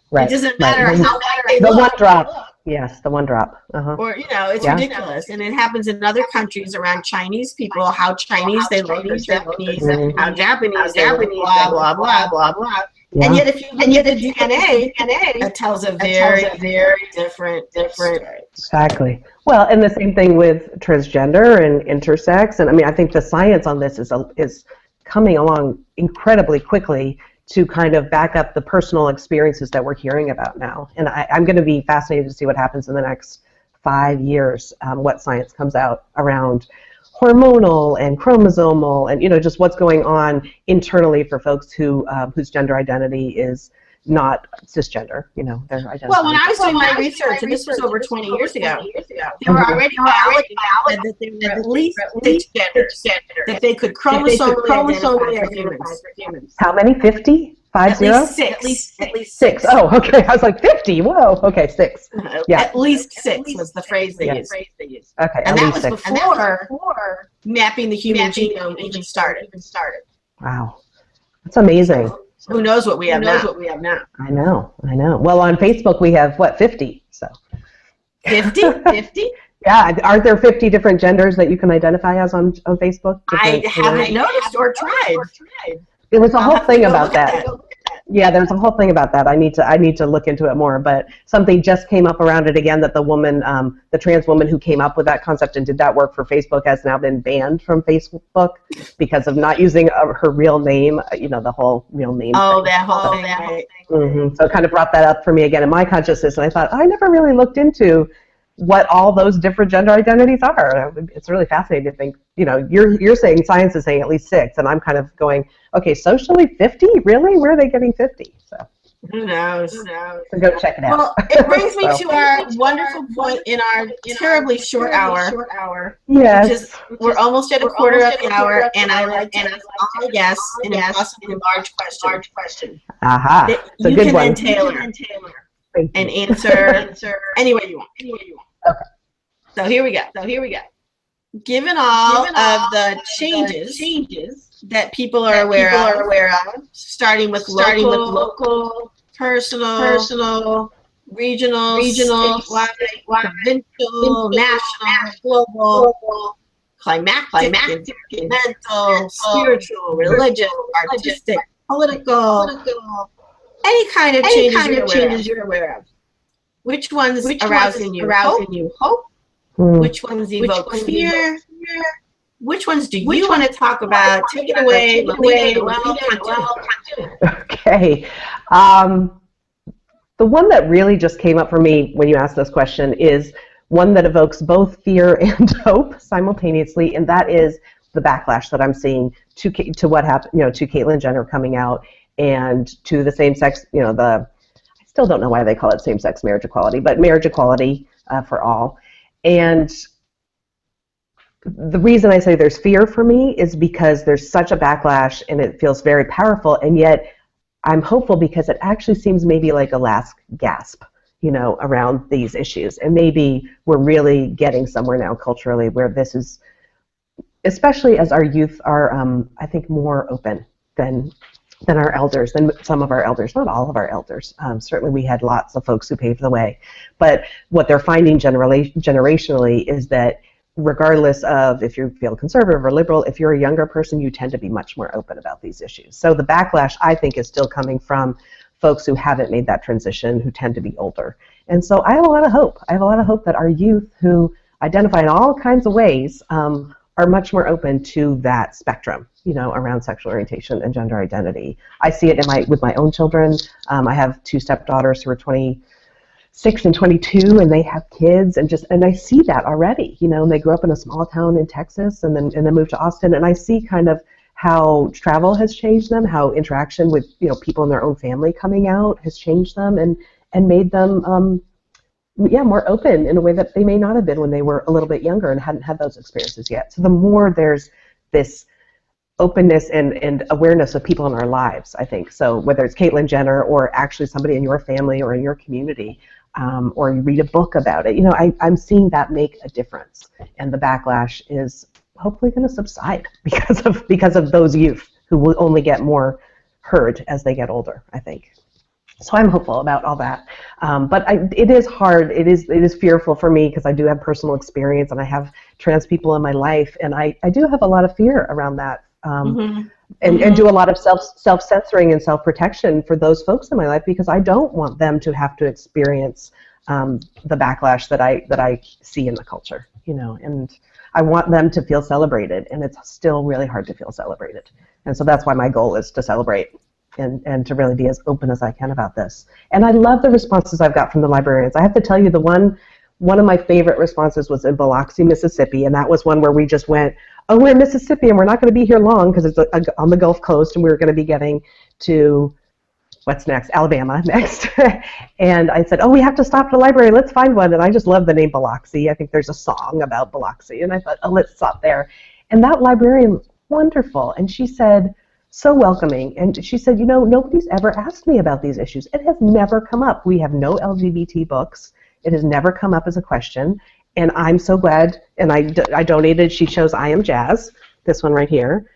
Right. It doesn't matter how white they look. The one drop. Yes, the one drop. Or, it's ridiculous. And it happens in other countries around Chinese people, how Chinese they look, or Japanese, how Japanese, blah, blah, blah, blah, blah. Yeah. And yet, if you look at the DNA, it tells a very, very different story. Exactly. Well, and the same thing with transgender and intersex. And I mean, I think the science on this is coming along incredibly quickly to kind of back up the personal experiences that we're hearing about now. And I'm going to be fascinated to see what happens in the next 5 years, what science comes out around hormonal and chromosomal and, just what's going on internally for folks who whose gender identity is not cisgender, their identity. Well, when I was doing my research, and this was over 20 years ago, there were already biology that there were at least 6 genders that they could chromosomally identify for humans. How many? 50? 50? At least 6. Oh, okay. I was like 50. Whoa. Okay, 6. Yeah. At least 6 was the phrase they used. Okay. And that was before mapping the human genome even started. Wow. That's amazing. Who knows what we have now? I know. Well, on Facebook we have, 50? So 50? Yeah. Aren't there 50 different genders that you can identify as on Facebook? I haven't noticed or tried. There was a whole thing about that. Yeah, there's a whole thing about that. I need to look into it more. But something just came up around it again, that the woman, the trans woman who came up with that concept and did that work for Facebook has now been banned from Facebook because of not using her real name. The whole real name. Oh, thing. that whole thing. Right. Mm-hmm. So it kind of brought that up for me again in my consciousness, and I thought I never really looked into what all those different gender identities are. It's really fascinating to think, you're saying science is saying at least 6, and I'm kind of going, okay, socially 50? Really? Where are they getting 50? So who knows? So go check it out. Well, it brings me to our wonderful point in our terribly short hour. Yes. We're almost at a quarter of an hour, and I like to ask all my guests an impossibly large question. Aha. It's a good one. Then tailor and answer any way you want. Okay. So here we go. Given all of the changes that people are aware of, starting with local, personal, regional, statewide, provincial, national, global, climatic, mental, spiritual, religious, artistic, political, any kind of changes you're aware of. Which ones arouse in you hope? Which ones evoke fear? Which ones do you want to talk about? Take it away, Melita Noël Cantú. Okay. The one that really just came up for me when you asked this question is one that evokes both fear and hope simultaneously, and that is the backlash that I'm seeing to what happened, to Caitlyn Jenner coming out and to the same-sex, I still don't know why they call it same-sex marriage equality, but marriage equality for all. And the reason I say there's fear for me is because there's such a backlash and it feels very powerful, and yet I'm hopeful because it actually seems maybe like a last gasp, around these issues. And maybe we're really getting somewhere now culturally where this is, especially as our youth are, I think, more open than our elders, than some of our elders, not all of our elders. Certainly we had lots of folks who paved the way. But what they're finding generationally is that regardless of if you feel conservative or liberal, if you're a younger person, you tend to be much more open about these issues. So the backlash, I think, is still coming from folks who haven't made that transition, who tend to be older. And so I have a lot of hope. I have a lot of hope that our youth, who identify in all kinds of ways, are much more open to that spectrum, around sexual orientation and gender identity. I see it with my own children. I have two stepdaughters who are 26 and 22, and they have kids, and I see that already. And they grew up in a small town in Texas, and then moved to Austin, and I see kind of how travel has changed them, how interaction with people in their own family coming out has changed them, and made them more open in a way that they may not have been when they were a little bit younger and hadn't had those experiences yet. So the more there's this openness and awareness of people in our lives, I think. So whether it's Caitlyn Jenner or actually somebody in your family or in your community, or you read a book about it, I'm seeing that make a difference. And the backlash is hopefully going to subside because of those youth who will only get more heard as they get older, I think. So I'm hopeful about all that. But it is hard. It is fearful for me because I do have personal experience and I have trans people in my life, and I do have a lot of fear around that. And do a lot of self-censoring and self-protection for those folks in my life because I don't want them to have to experience the backlash that I see in the culture, and I want them to feel celebrated, and it's still really hard to feel celebrated. And so that's why my goal is to celebrate and to really be as open as I can about this. And I love the responses I've got from the librarians. I have to tell you, one of my favorite responses was in Biloxi, Mississippi, and that was one where we just went, oh, we're in Mississippi and we're not going to be here long because it's on the Gulf Coast, and we were going to be getting to, what's next? Alabama next. And I said, oh, we have to stop at the library. Let's find one. And I just love the name Biloxi. I think there's a song about Biloxi. And I thought, oh, let's stop there. And that librarian was wonderful. And she said, so welcoming. And she said, nobody's ever asked me about these issues. It has never come up. We have no LGBT books. It has never come up as a question. And I'm so glad. And I donated. She chose I Am Jazz, this one right here.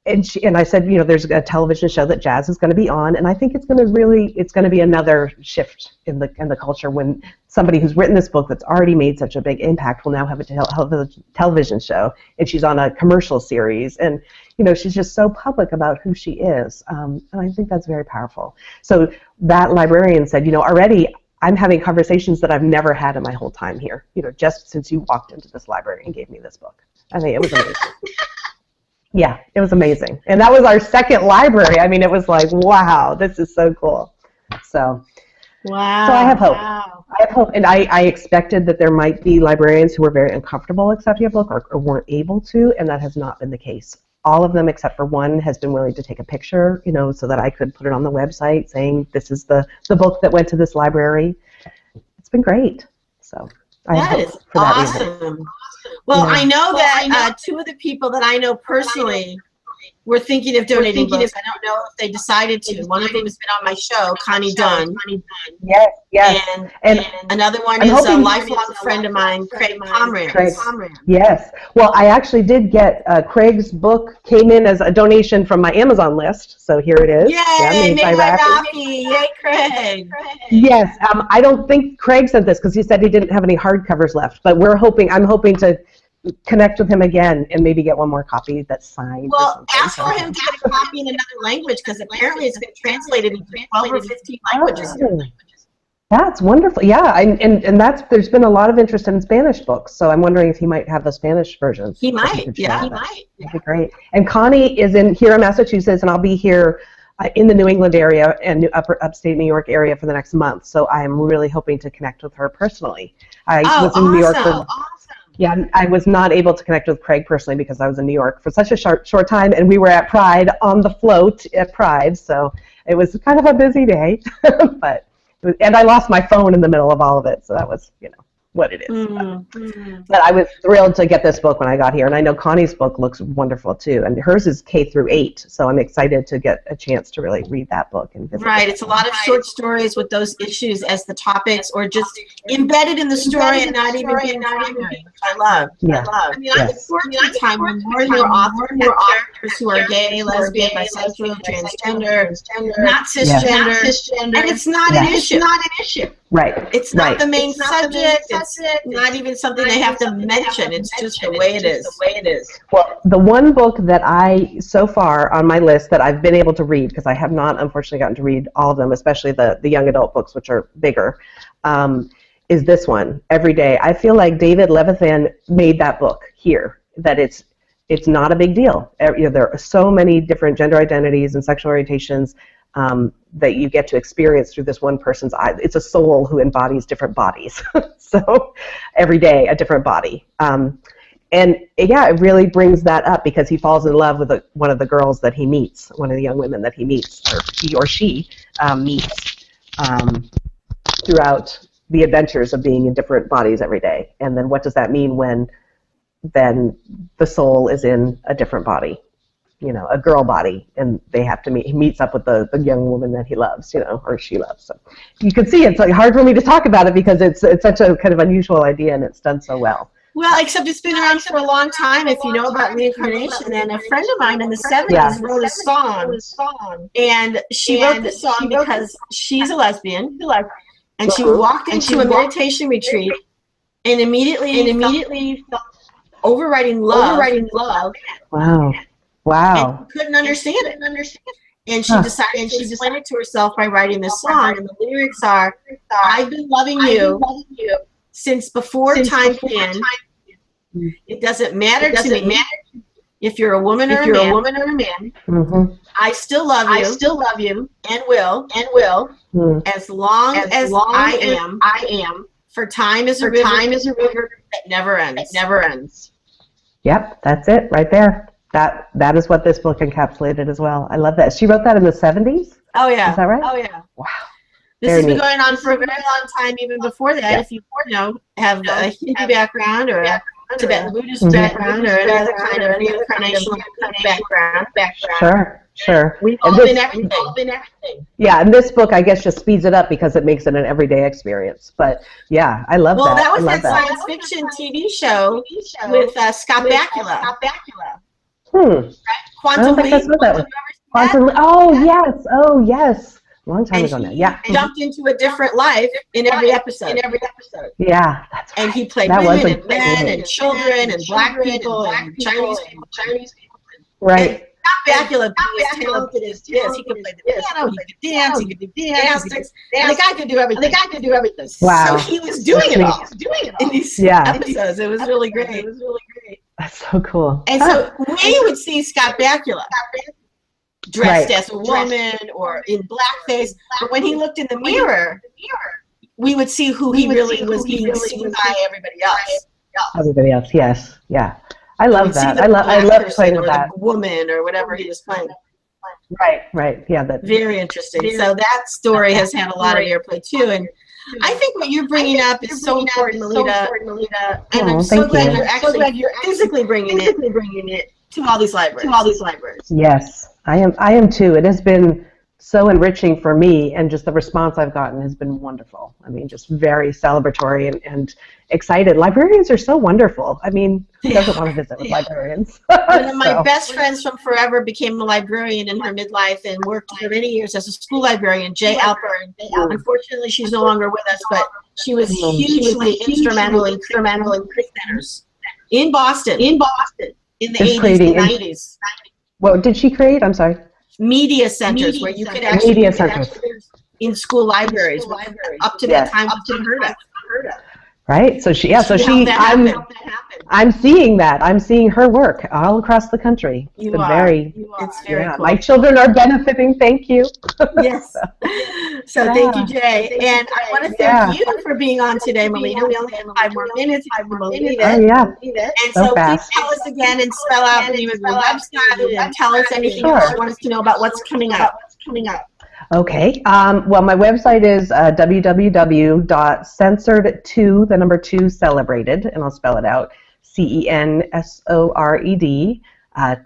And I said, there's a television show that jazz is going to be on, and I think it's going to be another shift in the culture when somebody who's written this book that's already made such a big impact will now have a television show, and she's on a commercial series, and she's just so public about who she is, and I think that's very powerful. So that librarian said, already I'm having conversations that I've never had in my whole time here, just since you walked into this library and gave me this book. I think it was amazing. Yeah, it was amazing. And that was our second library. I mean, it was like, wow, this is so cool. So, wow. So I have hope. Wow. I have hope. And I expected that there might be librarians who were very uncomfortable accepting a book or weren't able to, and that has not been the case. All of them except for one has been willing to take a picture, so that I could put it on the website saying this is the book that went to this library. It's been great. So that is awesome. Well, yeah. I know that two of the people that I know personally were thinking of donating books. I don't know if they decided to. One of them has been on my show, Connie Dunn. Yes. And another one is a lifelong friend of mine, Craig Pomerantz. Yes. Well, I actually did get Craig's book came in as a donation from my Amazon list, so here it is. Yay, Yay, Craig. Yes. I don't think Craig sent this because he said he didn't have any hardcovers left, but I'm hoping to connect with him again and maybe get one more copy that's signed. Well, ask for him to get a copy in another language because apparently it's been translated into 12 or 15 languages. That's wonderful. Yeah, and there's been a lot of interest in Spanish books, so I'm wondering if he might have the Spanish version. He might. Yeah, he might. That'd be great. And Connie is here in Massachusetts, and I'll be here in the New England area and upstate New York area for the next month. So I'm really hoping to connect with her personally. I was in New York for, yeah, I was not able to connect with Craig personally because I was in New York for such a short time, and we were at Pride on the float at Pride, so it was kind of a busy day. But and I lost my phone in the middle of all of it, so that was, you know, what it is. But I was thrilled to get this book when I got here, and I know Connie's book looks wonderful too, and hers is K-8, so I'm excited to get a chance to really read that book. And right, it's a lot of short stories with those issues as the topics, or just embedded in the story and not even being primary, which I love. Yeah. I mean, I look forward to a time when more and more authors have characters who are gay, lesbian, bisexual, transgender, not cisgender, and it's not an issue. Right. It's not the main subject. It's not even something they have to mention. It's just the way it is. Well, the one book that I, so far on my list that I've been able to read, because I have not unfortunately gotten to read all of them, especially the young adult books, which are bigger, is this one, Every Day. I feel like David Levithan made that book here, that it's not a big deal. You know, there are so many different gender identities and sexual orientations that you get to experience through this one person's eyes. It's a soul who embodies different bodies. So every day, a different body. And yeah, it really brings that up because he falls in love with one of the girls that he meets, one of the young women that he meets, or he or she meets throughout the adventures of being in different bodies every day. And then what does that mean when then the soul is in a different body? You know, a girl body, and they have to meet. He meets up with the young woman that he loves, you know, or she loves. So you can see it's like hard for me to talk about it because it's such a kind of unusual idea, and it's done so well. Well, except it's been around for a long time. If you know about reincarnation, and a friend of mine in the 70s wrote a song, and she wrote the song because she's a lesbian, and she walked into a meditation retreat, and immediately felt overriding love. Wow. And couldn't understand it. And she decided to explain it to herself by writing this song. And the lyrics are, I've been loving you since before time began. It doesn't matter to me if you're a woman or a man. Mm-hmm. I still love you and will as long as I am. For time is a river that never ends. Yep, that's it right there. That is what this book encapsulated as well. I love that. She wrote that in the 70s? Oh, yeah. Is that right? Oh, yeah. Wow. This has been going on for a very long time, even before that. Yeah. If you have a Hindu background or a Tibetan Buddhist background or any other kind of reincarnational background. Sure. We've all been everything. Yeah, and this book, I guess, just speeds it up because it makes it an everyday experience. But yeah, I love that. Well, that was that science fiction TV show with Scott Bakula. Quantum Leap. Oh yes. Long time ago now. Yeah. Jumped into a different life in every episode. Yeah, that's right. And he played women and men and children and black people and Chinese people. Right. Scott Bakula was talented as this. He could play the piano, he could dance, he could do gymnastics, and the guy could do everything. Wow. So he was doing it all in these episodes. It was really great. That's so cool. And so we would see Scott Bakula dressed as a woman or in blackface, but when he looked in the mirror, we would see who he really was being seen by everybody else. Everybody else, yes, yeah. I love that. I love playing with that. Woman or whatever he was playing. Right, yeah. Very interesting. So that story has had a lot of airplay too, and I think what you're bringing up is so important, Melita. And I'm so glad you're physically bringing it to all these libraries. Yes, I am too. It has been so enriching for me, and just the response I've gotten has been wonderful. I mean, just very celebratory and excited. Librarians are so wonderful. I mean, who doesn't want to visit with librarians? One of my best friends from forever became a librarian in her midlife and worked for many years as a school librarian, Jay Alpern. Unfortunately, she's no longer with us, but she was hugely instrumental in centers in Boston in the 80s and 90s. What did she create? I'm sorry. Media centers where you could actually in school libraries up to that time unheard of. Right. So she I'm seeing that. I'm seeing her work all across the country. It's been very, it's very cool. My children are benefiting. Thank you. Yes. So thank you, Jay. And I want to thank you for being on today, Melita. We only have 5 more minutes. I believe it. Oh, yeah. And so please tell us again and spell out the name of your website and tell us anything else you want us to know about what's coming up. Okay. Well, my website is www.censored2, the number 2, celebrated, and I'll spell it out, CENSORED,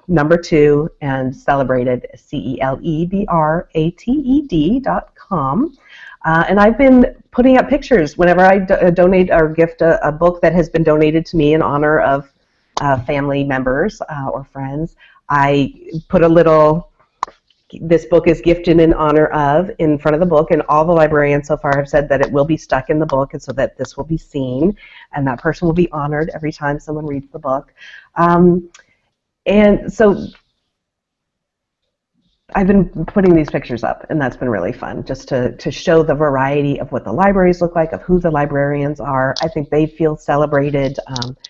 number 2, and celebrated, CELEBRATED.com. And I've been putting up pictures whenever I donate or gift a book that has been donated to me in honor of family members or friends. I put a little, this book is gifted in honor of, in front of the book, and all the librarians so far have said that it will be stuck in the book, and so that this will be seen, and that person will be honored every time someone reads the book. And so I've been putting these pictures up, and that's been really fun, just to show the variety of what the libraries look like, of who the librarians are. I think they feel celebrated.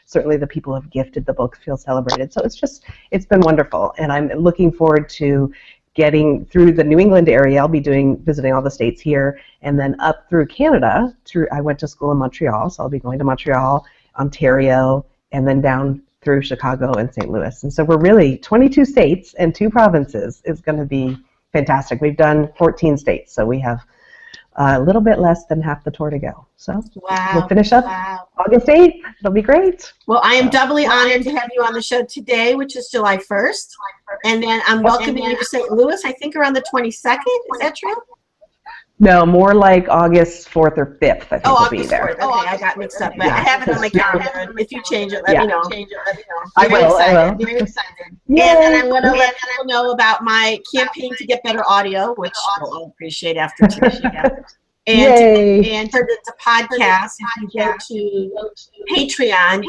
Certainly the people who have gifted the book feel celebrated. So it's been wonderful, and I'm looking forward to getting through the New England area. I'll be visiting all the states here, and then up through Canada. I went to school in Montreal, so I'll be going to Montreal, Ontario, and then down through Chicago and St. Louis. And so we're really 22 states and 2 provinces. Is going to be fantastic. We've done 14 states, so we have a little bit less than half the tour to go. So we'll finish up August 8th. It'll be great. Well, I am doubly honored to have you on the show today, which is July 1st. And then I'm welcoming you to St. Louis, I think around the 22nd. Is that true? No, more like August 4th or 5th, I think we'll be there. Okay, I got mixed up. But I have it on my calendar. If you change it, let me know. I will. Very excited. And I want to let people know about my campaign to get better audio, which I'll appreciate after today. And for the podcast, if you go to Patreon,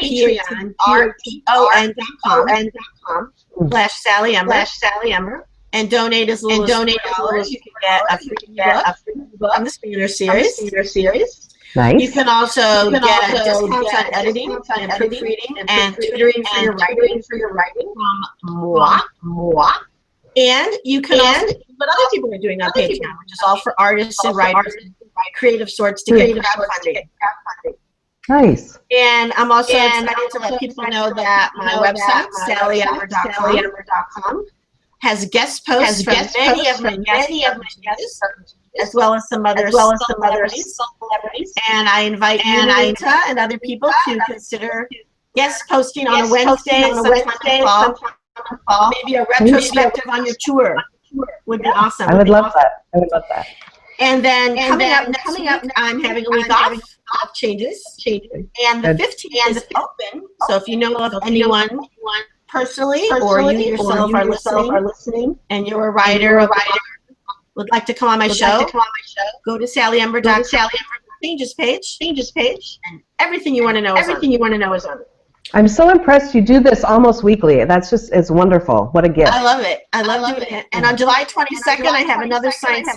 Patreon.com/Sally Ember, and donate as little as $4, you can get a free book on the Speaker series. Nice. You can also get discounts on editing and proofreading and tutoring for your writing from moi. And you can also do what other people are doing on Patreon, which is all for artists and writers and creative sorts to get crowdfunding. Nice. And I'm also excited to let people know that my website, sallyember.com, has guest posts from many of my guests, as well as some other celebrities. And I invite you, Melita, and other people to consider guest posting on a Wednesday and sometime fall. Maybe a retrospective on your tour would be awesome. I would love that. And then coming up next week, I'm having a week off of changes. And the 15th is open. So if you know of anyone personally, or you yourself are listening, and you're a writer or would like to come on my show, go to SallyEmber.com, changes page, and everything you want to know is on it. I'm so impressed you do this almost weekly. It's wonderful. What a gift. I love it. I love doing it. And on July 22nd, I have another science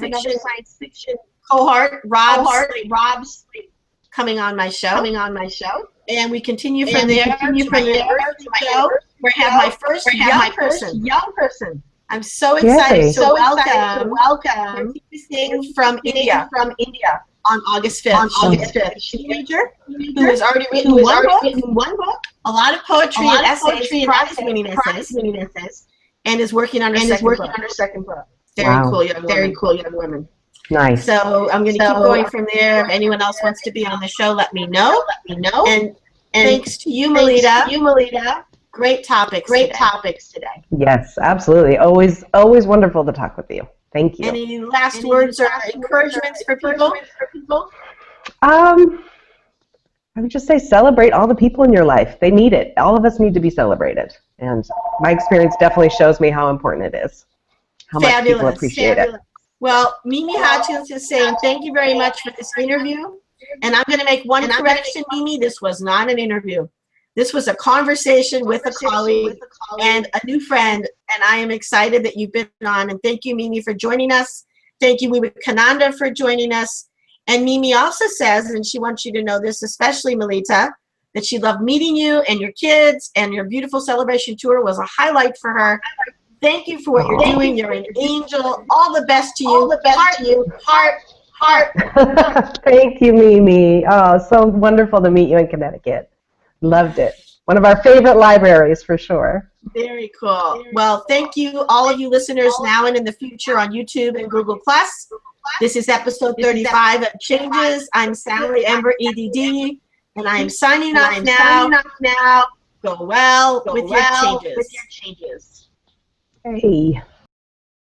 fiction cohort, Rob's coming on my show. And we continue from there to my show, where I have my first young person. I'm so excited to welcome from India on August 5th. She's a teenager who has already written one book, a lot of poetry and essays, prize-winning essays, and is working on her second book. Very cool young woman. Nice. So I'm going to keep going from there. If anyone else wants to be on the show, let me know. And thanks to you, Melita. Great topics today. Yes, absolutely. Always wonderful to talk with you. Thank you. Any last words or encouragements for people? I would just say celebrate all the people in your life. They need it. All of us need to be celebrated. And my experience definitely shows me how important it is. How much people appreciate it. Well, Mimi Hodgins is saying thank you very much for this interview. And I'm going to make one correction, Mimi. This was not an interview. This was a conversation with a colleague and a new friend, and I am excited that you've been on. And thank you, Mimi, for joining us. Thank you, Kananda, for joining us. And Mimi also says, and she wants you to know this, especially Melita, that she loved meeting you and your kids, and your beautiful celebration tour was a highlight for her. Thank you for what you're doing. You're an angel. All the best to you. All the best to you. Heart. Thank you, Mimi. Oh, so wonderful to meet you in Connecticut. Loved it. One of our favorite libraries for sure. Very cool. Well, thank you, all of you listeners now and in the future on YouTube and Google+. This is episode 35 of Changes. I'm Sally Ember, Ed.D, and I'm signing off now. Go well with your changes. Hey.